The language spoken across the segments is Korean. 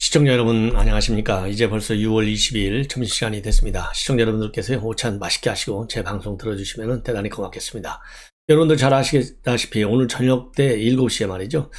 시청자 여러분 안녕하십니까. 이제 벌써 6월 22일 점심시간이 됐습니다. 시청자 여러분들께서 오찬 맛있게 하시고 제 방송 들어주시면 대단히 고맙겠습니다. 여러분들 잘 아시다시피 오늘 저녁 때 7시에 말이죠.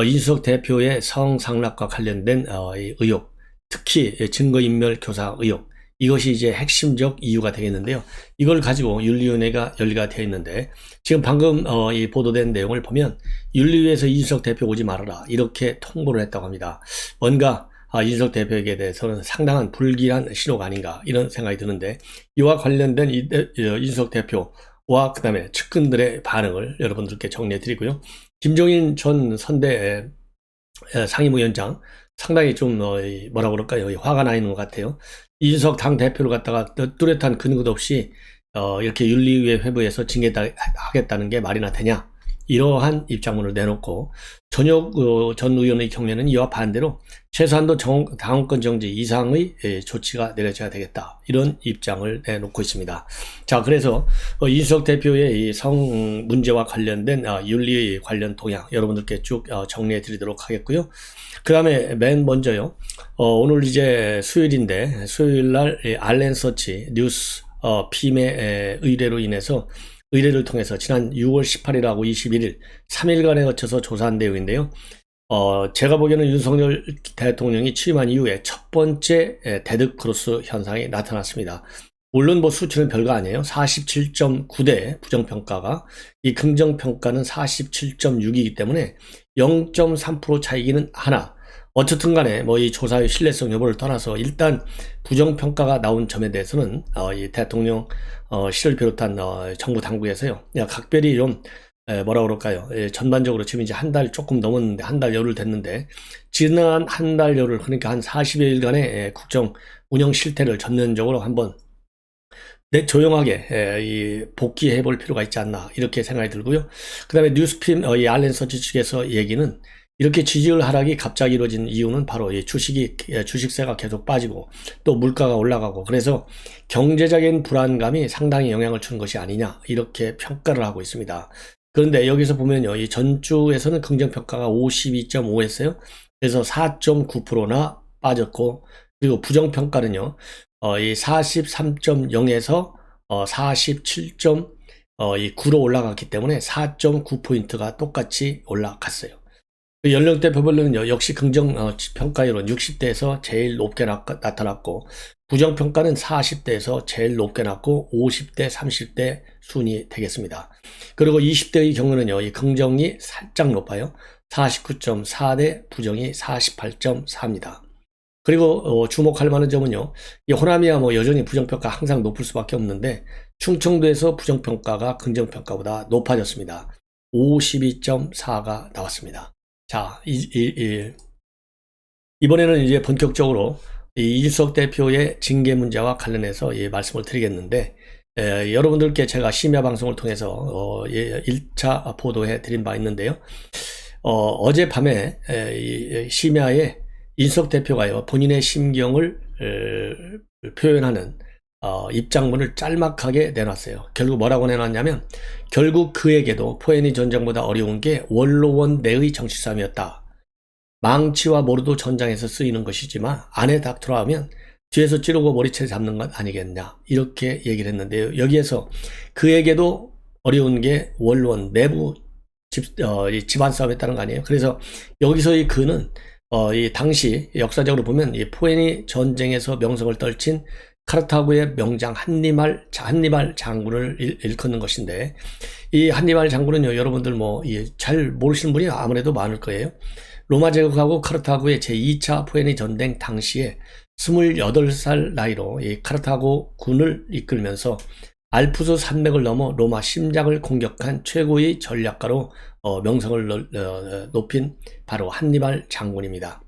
이준석 대표의 성상납과 관련된 이 의혹, 특히 증거인멸 교사 의혹, 이것이 이제 핵심적 이유가 되겠는데요. 이걸 가지고 윤리위원회가 열리가 되어 있는데 지금 방금 이 보도된 내용을 보면 윤리위에서 이준석 대표 오지 말아라 이렇게 통보를 했다고 합니다. 뭔가 이준석 대표에게 대해서는 상당한 불길한 신호가 아닌가 이런 생각이 드는데, 이와 관련된 이준석 대표와 그 다음에 측근들의 반응을 여러분들께 정리해 드리고요. 김종인 전 선대 상임위원장 상당히 좀 뭐라 그럴까요, 화가 나 있는 것 같아요. 이준석 당 대표를 갖다가 뚜렷한 근거도 없이 이렇게 윤리위에 회부해서 징계하겠다는 게 말이나 되냐, 이러한 입장문을 내놓고 전역 전 의원의 경우에는 이와 반대로 최소한도 당원권 정지 이상의 조치가 내려져야 되겠다, 이런 입장을 내놓고 있습니다. 자, 그래서 이준석 대표의 이 성 문제와 관련된 윤리 관련 동향 여러분들께 쭉 정리해 드리도록 하겠고요. 그 다음에 맨 먼저요, 오늘 이제 수요일인데 수요일날 알렌서치 뉴스 핌의 의뢰로 인해서 의뢰를 통해서 지난 6월 18일하고 21일 3일간에 거쳐서 조사한 내용인데요. 제가 보기에는 윤석열 대통령이 취임한 이후에 첫 번째 데드크로스 현상이 나타났습니다. 물론 뭐 수치는 별거 아니에요. 47.9대 부정평가가, 이 긍정평가는 47.6이기 때문에 0.3% 차이기는 하나, 어쨌든 간에 뭐 이 조사의 신뢰성 여부를 떠나서 일단 부정평가가 나온 점에 대해서는 이 대통령 실을 비롯한 정부 당국에서요, 각별히 좀 뭐라 그럴까요, 전반적으로 지금 이제 한 달 조금 넘었는데, 한 달 열흘 됐는데, 지난 한 달 열흘, 그러니까 한 40여일간의 국정 운영 실태를 전면적으로 한번 조용하게 이 복귀해 볼 필요가 있지 않나, 이렇게 생각이 들고요. 그 다음에 뉴스핌 이 알렌서치 측에서 얘기는, 이렇게 지지율 하락이 갑자기 이루어진 이유는 바로 이 주식세가 계속 빠지고 또 물가가 올라가고, 그래서 경제적인 불안감이 상당히 영향을 주는 것이 아니냐, 이렇게 평가를 하고 있습니다. 그런데 여기서 보면요, 이 전주에서는 긍정평가가 52.5였어요. 그래서 4.9%나 빠졌고, 그리고 부정평가는요, 이 43.0에서 47.9로 올라갔기 때문에 4.9포인트가 똑같이 올라갔어요. 연령대별로는요, 역시 긍정평가율은 60대에서 제일 높게 나타났고, 부정평가는 40대에서 제일 높게 났고, 50대, 30대 순이 되겠습니다. 그리고 20대의 경우는요, 이 긍정이 살짝 높아요. 49.4대 부정이 48.4입니다. 그리고 주목할 만한 점은요, 이 호남이야 뭐 여전히 부정평가 항상 높을 수밖에 없는데, 충청도에서 부정평가가 긍정평가보다 높아졌습니다. 52.4가 나왔습니다. 자, 이번에는 이제 본격적으로 이준석 대표의 징계 문제와 관련해서 말씀을 드리겠는데, 여러분들께 제가 심야 방송을 통해서 1차 보도해 드린 바 있는데요. 어젯밤에 심야에 이준석 대표가요, 본인의 심경을 표현하는 입장문을 짤막하게 내놨어요. 결국 뭐라고 내놨냐면, 결국 그에게도 포에니 전쟁보다 어려운 게 원로원 내의 정치싸움이었다. 망치와 모르도 전장에서 쓰이는 것이지만 안에 딱 들어가면 뒤에서 찌르고 머리채 잡는 것 아니겠냐, 이렇게 얘기를 했는데요. 여기에서 그에게도 어려운 게 원로원 내부 집안 싸움이었다는 거 아니에요. 그래서 여기서의 그는 이 당시 역사적으로 보면 이 포에니 전쟁에서 명성을 떨친 카르타고의 명장 한니발 장군을 일컫는 것인데, 이 한니발 장군은요, 여러분들 뭐 잘 모르시는 분이 아무래도 많을 거예요. 로마 제국하고 카르타고의 제2차 포에니 전쟁 당시에 28살 나이로 이 카르타고 군을 이끌면서 알프스 산맥을 넘어 로마 심장을 공격한 최고의 전략가로 명성을 높인 바로 한니발 장군입니다.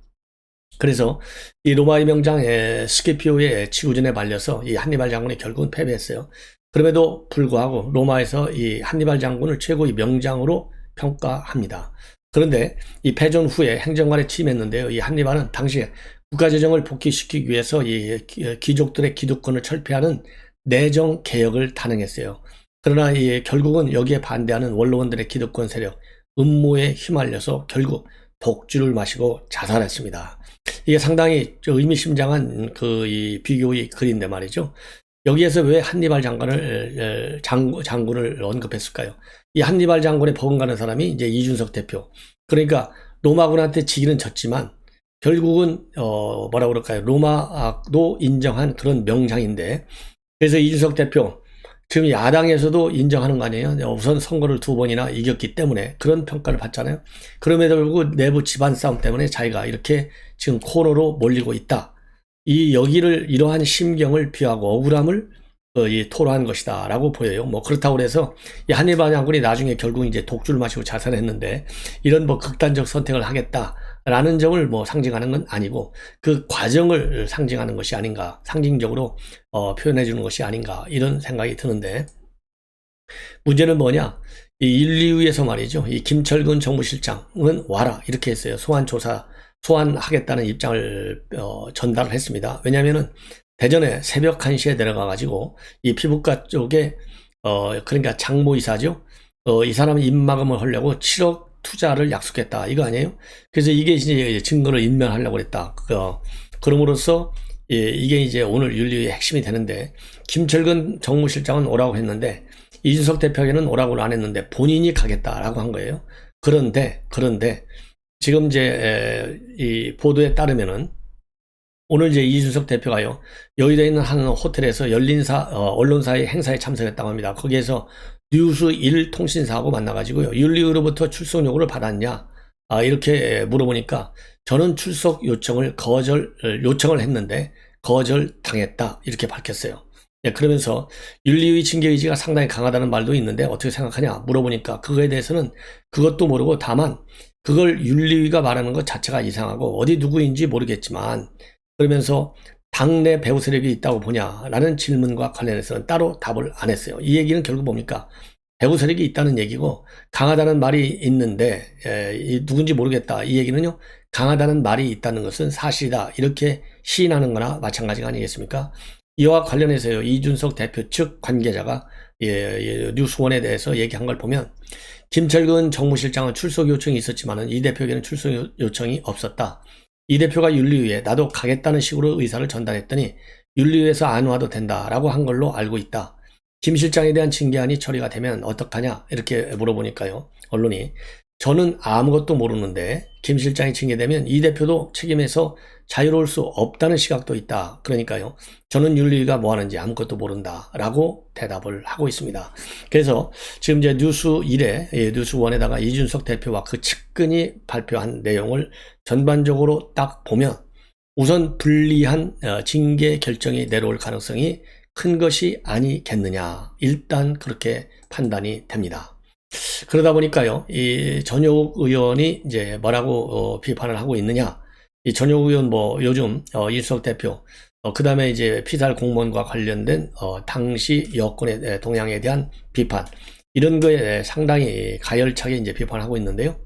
그래서 이 로마의 명장 스키피오의 지구전에 말려서 이 한니발 장군이 결국은 패배했어요. 그럼에도 불구하고 로마에서 이 한니발 장군을 최고의 명장으로 평가합니다. 그런데 이 패전 후에 행정관에 취임했는데요, 이 한니발은 당시에 국가재정을 복귀시키기 위해서 이 귀족들의 기득권을 철폐하는 내정 개혁을 단행했어요. 그러나 결국은 여기에 반대하는 원로원들의 기득권 세력 음모에 휘말려서 결국 독주를 마시고 자살했습니다. 이게 상당히 의미심장한 이 비교의 글인데 말이죠. 여기에서 왜 한니발 장군을 언급했을까요? 이 한니발 장군에 버금가는 사람이 이제 이준석 대표. 그러니까 로마군한테 지기는 졌지만 결국은 뭐라 그럴까요? 로마도 인정한 그런 명장인데, 그래서 이준석 대표 지금 야당에서도 인정하는 거 아니에요? 우선 선거를 2번이나 이겼기 때문에 그런 평가를 받잖아요. 그럼에도 불구하고 내부 집안 싸움 때문에 자기가 이렇게 지금 코너로 몰리고 있다. 이러한 심경을 비하고 억울함을 토로한 것이다 라고 보여요. 뭐 그렇다고 해서 이 한니발 장군이 나중에 결국 이제 독주를 마시고 자살했는데 이런 뭐 극단적 선택을 하겠다라는 점을 뭐 상징하는 건 아니고 그 과정을 상징하는 것이 아닌가, 상징적으로 표현해 주는 것이 아닌가, 이런 생각이 드는데, 문제는 뭐냐, 이 1, 2위에서 말이죠, 이 김철근 정무실장은 와라 이렇게 했어요. 소환하겠다는 입장을 전달을 했습니다. 왜냐면은 대전에 새벽 1시에 내려가 가지고 이 피부과 쪽에 그러니까 장모이사죠. 이 사람이 입막음을 하려고 7억 투자를 약속했다 이거 아니에요? 그래서 이게 이제 증거를 인멸하려고 그랬다. 그럼으로써 이게 이제 오늘 윤리의 핵심이 되는데, 김철근 정무실장은 오라고 했는데 이준석 대표에게는 오라고는 안 했는데 본인이 가겠다라고 한 거예요. 그런데 지금 이제 이 보도에 따르면은 오늘 이제 이준석 대표가요, 여의도에 있는 한 호텔에서 열린 언론사의 행사에 참석했다고 합니다. 거기에서 뉴스1 통신사하고 만나가지고요, 윤리위로부터 출석 요구를 받았냐, 이렇게 물어보니까 저는 출석 요청을 했는데 거절당했다 이렇게 밝혔어요. 예, 그러면서 윤리위 징계 의지가 상당히 강하다는 말도 있는데 어떻게 생각하냐 물어보니까 그거에 대해서는 그것도 모르고, 다만 그걸 윤리위가 말하는 것 자체가 이상하고 어디 누구인지 모르겠지만, 그러면서 당내 배후 세력이 있다고 보냐라는 질문과 관련해서는 따로 답을 안 했어요. 이 얘기는 결국 뭡니까? 배후 세력이 있다는 얘기고 강하다는 말이 있는데 누군지 모르겠다 이 얘기는요, 강하다는 말이 있다는 것은 사실이다 이렇게 시인하는 거나 마찬가지가 아니겠습니까? 이와 관련해서요, 이준석 대표 측 관계자가 뉴스원에 대해서 얘기한 걸 보면, 김철근 정무실장은 출석 요청이 있었지만은 이 대표에게는 출석 요청이 없었다. 이 대표가 윤리위에 나도 가겠다는 식으로 의사를 전달했더니 윤리위에서 안 와도 된다라고 한 걸로 알고 있다. 김 실장에 대한 징계안이 처리가 되면 어떡하냐 이렇게 물어보니까요, 언론이 저는 아무것도 모르는데 김 실장이 징계되면 이 대표도 책임에서 자유로울 수 없다는 시각도 있다. 그러니까요, 저는 윤리위가 뭐 하는지 아무것도 모른다 라고 대답을 하고 있습니다. 그래서 지금 이제 뉴스1에 뉴스1에다가 이준석 대표와 그 측근이 발표한 내용을 전반적으로 딱 보면 우선 불리한 징계 결정이 내려올 가능성이 큰 것이 아니겠느냐, 일단 그렇게 판단이 됩니다. 그러다 보니까요, 이 전효욱 의원이 이제 뭐라고 비판을 하고 있느냐, 이 전효욱 의원 뭐 요즘 이준석 대표 그 다음에 이제 피살 공무원과 관련된 당시 여권의 동향에 대한 비판, 이런 거에 상당히 가열차게 이제 비판을 하고 있는데요.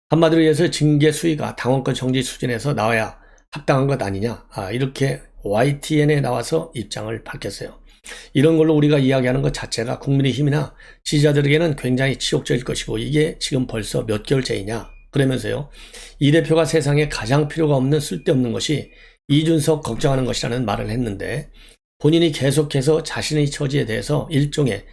한마디로 해서 징계 수위가 당원권 정지 수준에서 나와야 합당한 것 아니냐, 이렇게 YTN에 나와서 입장을 밝혔어요. 이런 걸로 우리가 이야기하는 것 자체가 국민의힘이나 지지자들에게는 굉장히 치욕적일 것이고, 이게 지금 벌써 몇 개월째이냐 그러면서요, 이 대표가 세상에 가장 필요가 없는 쓸데없는 것이 이준석 걱정하는 것이라는 말을 했는데, 본인이 계속해서 자신의 처지에 대해서 일종의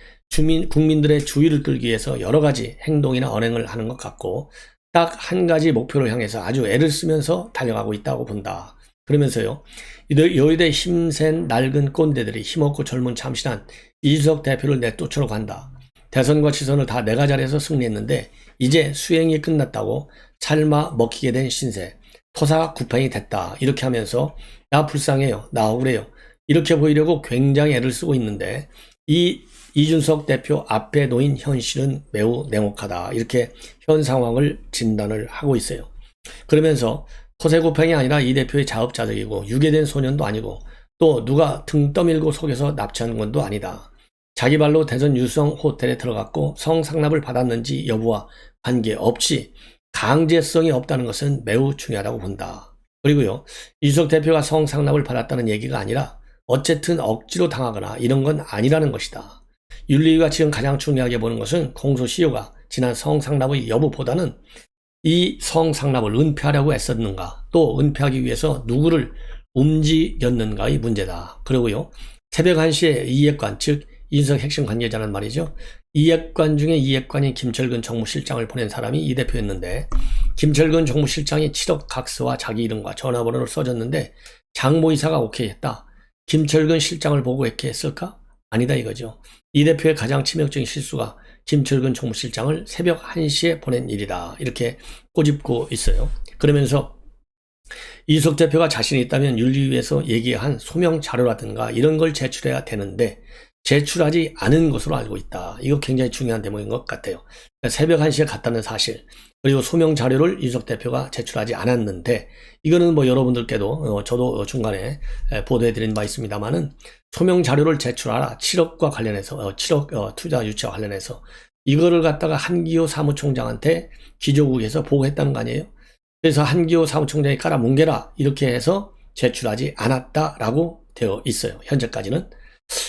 국민들의 주의를 끌기 위해서 여러 가지 행동이나 언행을 하는 것 같고, 딱 한 가지 목표를 향해서 아주 애를 쓰면서 달려가고 있다고 본다. 그러면서요, 여의도의 힘센 낡은 꼰대들이 힘없고 젊은 참신한 이준석 대표를 내쫓으러 간다. 대선과 지선을 다 내가 잘해서 승리했는데 이제 수행이 끝났다고 삶아 먹히게 된 신세, 토사구팽이 됐다 이렇게 하면서 나 불쌍해요, 나 억울해요 이렇게 보이려고 굉장히 애를 쓰고 있는데, 이 이준석 대표 앞에 놓인 현실은 매우 냉혹하다 이렇게 현 상황을 진단을 하고 있어요. 그러면서 토세구팽이 아니라 이 대표의 자업자득이고 유괴된 소년도 아니고 또 누가 등 떠밀고 속여서 납치한 건도 아니다. 자기 발로 대전 유성 호텔에 들어갔고 성상납을 받았는지 여부와 관계없이 강제성이 없다는 것은 매우 중요하다고 본다. 그리고요, 이준석 대표가 성상납을 받았다는 얘기가 아니라 어쨌든 억지로 당하거나 이런 건 아니라는 것이다. 윤리위가 지금 가장 중요하게 보는 것은 공소시효가 지난 성상납의 여부보다는 이 성상납을 은폐하려고 애썼는가, 또 은폐하기 위해서 누구를 움직였는가의 문제다. 그리고요, 새벽 1시에 이익관, 즉 이준석 핵심 관계자는 말이죠. 이익관 중에 이익관인 김철근 정무실장을 보낸 사람이 이 대표였는데, 김철근 정무실장이 7억 각서와 자기 이름과 전화번호를 써줬는데 장모이사가 오케이 했다. 김철근 실장을 보고 이렇게 했을까? 아니다 이거죠. 이 대표의 가장 치명적인 실수가 김철근 정무실장을 새벽 1시에 보낸 일이다. 이렇게 꼬집고 있어요. 그러면서 이준석 대표가 자신이 있다면 윤리위에서 얘기한 소명 자료라든가 이런 걸 제출해야 되는데 제출하지 않은 것으로 알고 있다. 이거 굉장히 중요한 대목인 것 같아요. 새벽 1시에 갔다는 사실, 그리고 소명 자료를 이준석 대표가 제출하지 않았는데, 이거는 뭐 여러분들께도 저도 중간에 보도해드린 바 있습니다만은, 소명 자료를 제출하라. 7억과 관련해서 7억 투자 유치와 관련해서 이거를 갖다가 한기호 사무총장한테 기조국에서 보고했다는 거 아니에요. 그래서 한기호 사무총장이 깔아뭉개라 이렇게 해서 제출하지 않았다라고 되어 있어요. 현재까지는.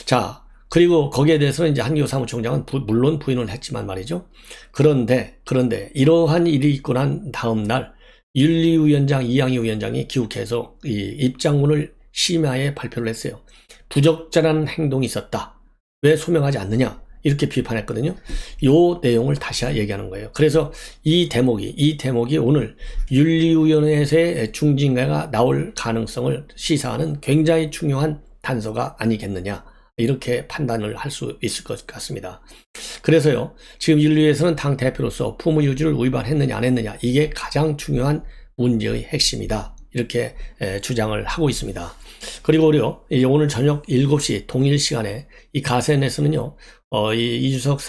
자, 그리고 거기에 대해서는 이제 한기호 사무총장은 물론 부인을 했지만 말이죠. 그런데 이러한 일이 있고 난 다음 날 윤리위원장 이양희 위원장이 기욱해서 이 입장문을 심야에 발표를 했어요. 부적절한 행동이 있었다. 왜 소명하지 않느냐? 이렇게 비판했거든요. 요 내용을 다시 얘기하는 거예요. 그래서 이 대목이 오늘 윤리위원회에서의 중징계가 나올 가능성을 시사하는 굉장히 중요한 단서가 아니겠느냐. 이렇게 판단을 할 수 있을 것 같습니다. 그래서요, 지금 윤리위에서는 당 대표로서 품위유지를 위반했느냐 안 했느냐, 이게 가장 중요한 문제의 핵심이다. 이렇게 주장을 하고 있습니다. 그리고 우리요, 오늘 저녁 7시 동일 시간에 이 가세넷에서는요, 이준석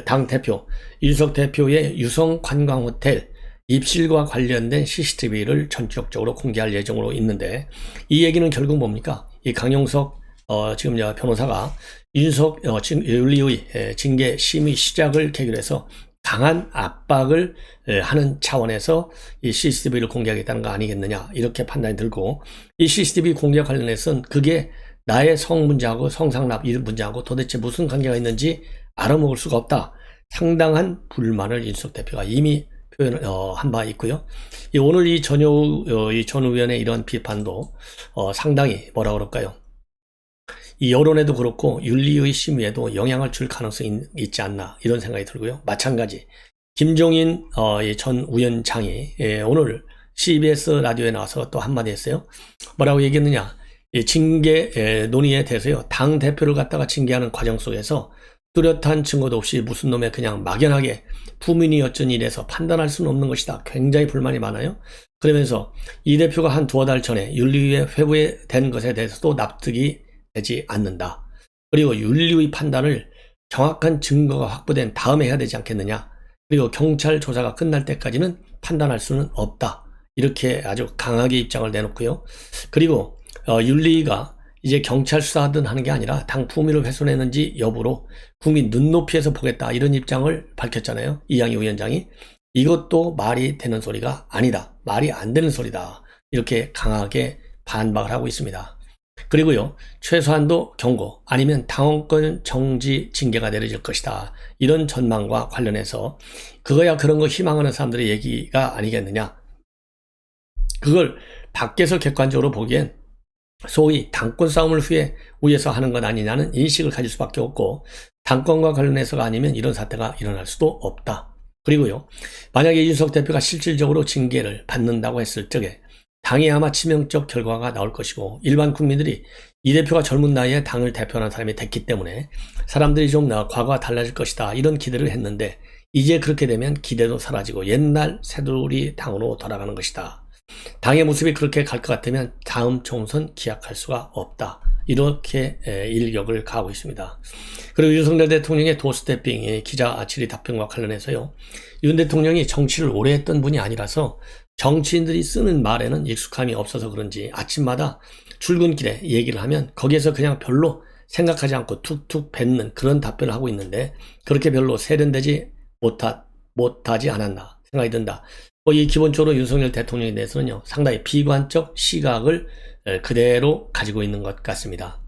당 대표, 이준석 대표의 유성 관광호텔 입실과 관련된 CCTV를 전격적으로 공개할 예정으로 있는데, 이 얘기는 결국 뭡니까? 이 강용석 지금 변호사가 이준석 윤리의 징계 심의 시작을 계기로 해서 강한 압박을 하는 차원에서 이 CCTV를 공개하겠다는 거 아니겠느냐, 이렇게 판단이 들고, 이 CCTV 공개 관련해서는 그게 나의 성 문제하고 성상납 이 문제하고 도대체 무슨 관계가 있는지 알아먹을 수가 없다. 상당한 불만을 이준석 대표가 이미 표현을 한 바 있고요. 오늘 이 전 의원의 이런 비판도 상당히 뭐라 그럴까요? 이 여론에도 그렇고 윤리의 심의에도 영향을 줄 가능성이 있지 않나, 이런 생각이 들고요. 마찬가지 김종인 전 위원장이 오늘 CBS 라디오에 나와서 또 한마디 했어요. 뭐라고 얘기했느냐? 징계 논의에 대해서요, 당 대표를 갖다가 징계하는 과정 속에서 뚜렷한 증거도 없이 무슨 놈의 그냥 막연하게 부민이 어쩐 일에서 판단할 수는 없는 것이다. 굉장히 불만이 많아요. 그러면서 이 대표가 한 두어 달 전에 윤리위에 회부된 것에 대해서도 납득이 되지 않는다. 그리고 윤리의 판단을 정확한 증거가 확보된 다음에 해야 되지 않겠느냐. 그리고 경찰 조사가 끝날 때까지는 판단할 수는 없다. 이렇게 아주 강하게 입장을 내놓고요. 그리고 윤리가 이제 경찰 수사하든 하는 게 아니라 당 품위를 훼손했는지 여부로 국민 눈높이에서 보겠다, 이런 입장을 밝혔잖아요. 이양희 위원장이. 이것도 말이 되는 소리가 아니다. 말이 안 되는 소리다. 이렇게 강하게 반박을 하고 있습니다. 그리고요, 최소한도 경고 아니면 당원권 정지 징계가 내려질 것이다. 이런 전망과 관련해서 그거야 그런 거 희망하는 사람들의 얘기가 아니겠느냐. 그걸 밖에서 객관적으로 보기엔 소위 당권 싸움을 위해서 하는 것 아니냐는 인식을 가질 수밖에 없고, 당권과 관련해서가 아니면 이런 사태가 일어날 수도 없다. 그리고요, 만약에 이준석 대표가 실질적으로 징계를 받는다고 했을 적에 당이 아마 치명적 결과가 나올 것이고, 일반 국민들이 이 대표가 젊은 나이에 당을 대표하는 사람이 됐기 때문에 사람들이 좀 과거와 달라질 것이다, 이런 기대를 했는데, 이제 그렇게 되면 기대도 사라지고 옛날 새누리 당으로 돌아가는 것이다. 당의 모습이 그렇게 갈 것 같으면 다음 총선 기약할 수가 없다. 이렇게 일격을 가하고 있습니다. 그리고 윤석열 대통령의 도스태핑 기자 질의 답변과 관련해서요, 윤 대통령이 정치를 오래 했던 분이 아니라서 정치인들이 쓰는 말에는 익숙함이 없어서 그런지 아침마다 출근길에 얘기를 하면 거기에서 그냥 별로 생각하지 않고 툭툭 뱉는 그런 답변을 하고 있는데, 그렇게 별로 세련되지 못하지 않았나 생각이 든다. 이 기본적으로 윤석열 대통령에 대해서는요, 상당히 비관적 시각을 그대로 가지고 있는 것 같습니다.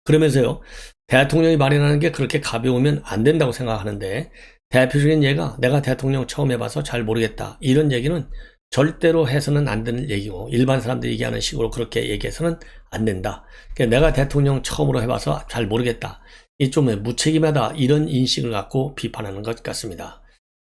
그러면서요, 대통령이 마련하는 게 그렇게 가벼우면 안 된다고 생각하는데, 대표적인 예가 내가 대통령 처음 해봐서 잘 모르겠다. 이런 얘기는 절대로 해서는 안 되는 얘기고 일반 사람들이 얘기하는 식으로 그렇게 얘기해서는 안 된다. 그러니까 내가 대통령 처음으로 해봐서 잘 모르겠다. 이 좀 무책임하다 이런 인식을 갖고 비판하는 것 같습니다.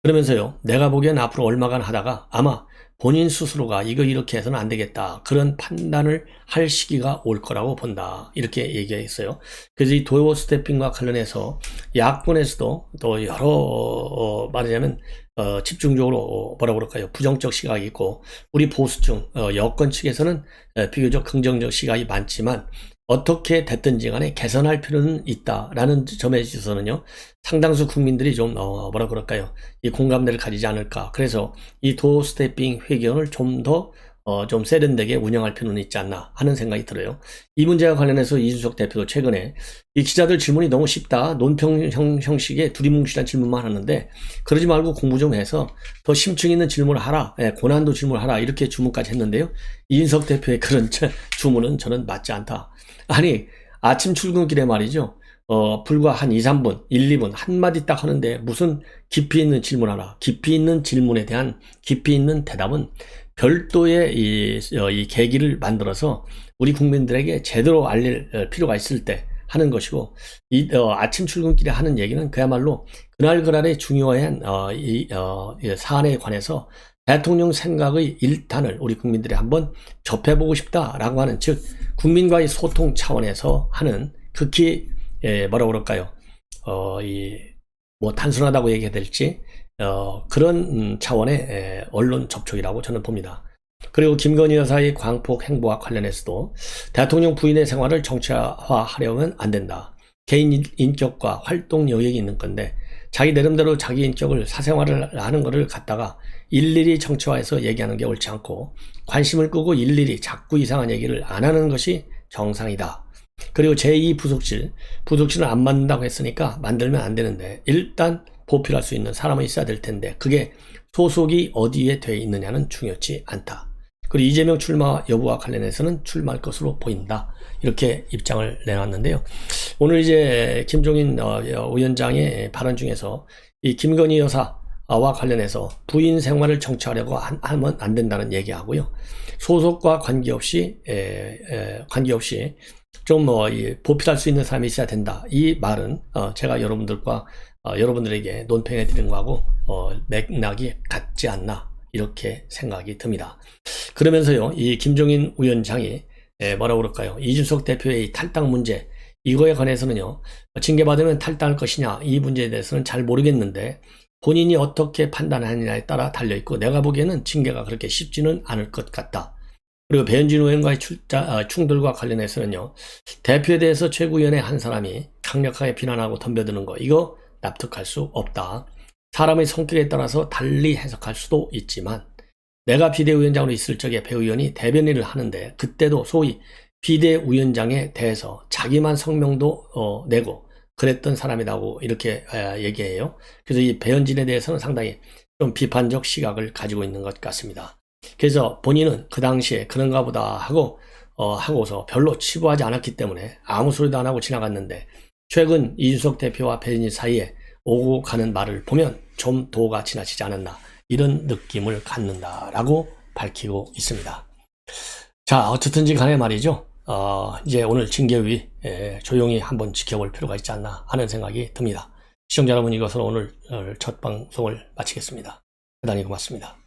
그러면서요. 내가 보기엔 앞으로 얼마간 하다가 아마 본인 스스로가 이거 이렇게 해서는 안 되겠다. 그런 판단을 할 시기가 올 거라고 본다. 이렇게 얘기했어요. 그래서 이 도어 스태핑과 관련해서 야권에서도 또 여러 말하자면 집중적으로 뭐라 그럴까요? 부정적 시각이 있고 우리 보수층 여권 측에서는 비교적 긍정적 시각이 많지만 어떻게 됐든지 간에 개선할 필요는 있다라는 점에 있어서는요. 상당수 국민들이 좀 뭐라 그럴까요? 이 공감대를 가지지 않을까. 그래서 이 도어 스태핑 회견을 좀 더 좀 세련되게 운영할 필요는 있지 않나 하는 생각이 들어요. 이 문제와 관련해서 이준석 대표도 최근에 이 기자들 질문이 너무 쉽다. 논평 형식의 두리뭉실한 질문만 하는데 그러지 말고 공부 좀 해서 더 심층 있는 질문을 하라. 고난도 질문을 하라. 이렇게 주문까지 했는데요. 이준석 대표의 그런 주문은 저는 맞지 않다. 아니 아침 출근길에 말이죠. 불과 한 2, 3분, 1, 2분 한마디 딱 하는데 무슨 깊이 있는 질문 하나, 깊이 있는 질문에 대한 깊이 있는 대답은 별도의 이 계기를 만들어서 우리 국민들에게 제대로 알릴 필요가 있을 때 하는 것이고 아침 출근길에 하는 얘기는 그야말로 그날그날의 중요한 이 사안에 관해서 대통령 생각의 일단을 우리 국민들이 한번 접해보고 싶다라고 하는 즉 국민과의 소통 차원에서 하는 극히 뭐라 그럴까요? 뭐 단순하다고 얘기해야 될지 그런 차원의 언론 접촉이라고 저는 봅니다. 그리고 김건희 여사의 광폭 행보와 관련해서도 대통령 부인의 생활을 정치화하려면 안 된다. 개인 인격과 활동 영역이 있는 건데 자기 나름대로 자기 인격을 사생활을 하는 것을 갖다가 일일이 정치화해서 얘기하는 게 옳지 않고 관심을 끄고 일일이 자꾸 이상한 얘기를 안 하는 것이 정상이다. 그리고 제2부속실은 안 만든다고 했으니까 만들면 안 되는데 일단 보필할 수 있는 사람은 있어야 될 텐데 그게 소속이 어디에 돼 있느냐는 중요치 않다. 그리고 이재명 출마 여부와 관련해서는 출마할 것으로 보인다. 이렇게 입장을 내놨는데요. 오늘 이제 김종인 위원장의 발언 중에서 이 김건희 여사와 관련해서 부인 생활을 정치하려고 하면 안 된다는 얘기하고요. 소속과 관계없이 좀 보필할 수 있는 사람이 있어야 된다. 이 말은 제가 여러분들에게 논평해 드리는 거하고 맥락이 같지 않나 이렇게 생각이 듭니다. 그러면서요, 이 김종인 위원장이 뭐라고 그럴까요? 이준석 대표의 탈당 문제 이거에 관해서는요, 징계받으면 탈당할 것이냐 이 문제에 대해서는 잘 모르겠는데 본인이 어떻게 판단하느냐에 따라 달려있고 내가 보기에는 징계가 그렇게 쉽지는 않을 것 같다. 그리고 배현진 의원과의 충돌과 관련해서는요, 대표에 대해서 최고위원회 한 사람이 강력하게 비난하고 덤벼드는 거 이거 납득할 수 없다. 사람의 성격에 따라서 달리 해석할 수도 있지만 내가 비대위원장으로 있을 적에 배 의원이 대변인을 하는데 그때도 소위 비대위원장에 대해서 자기만 성명도 내고 그랬던 사람이라고 이렇게 얘기해요. 그래서 이 배현진에 대해서는 상당히 좀 비판적 시각을 가지고 있는 것 같습니다. 그래서 본인은 그 당시에 그런가 보다 하고서 별로 치부하지 않았기 때문에 아무 소리도 안 하고 지나갔는데 최근 이준석 대표와 배현진 사이에 오고 가는 말을 보면 좀 도가 지나치지 않았나 이런 느낌을 갖는다라고 밝히고 있습니다. 자, 어쨌든지 간에 말이죠. 이제 오늘 징계위 조용히 한번 지켜볼 필요가 있지 않나 하는 생각이 듭니다. 시청자 여러분, 이것으로 오늘 첫 방송을 마치겠습니다. 대단히 고맙습니다.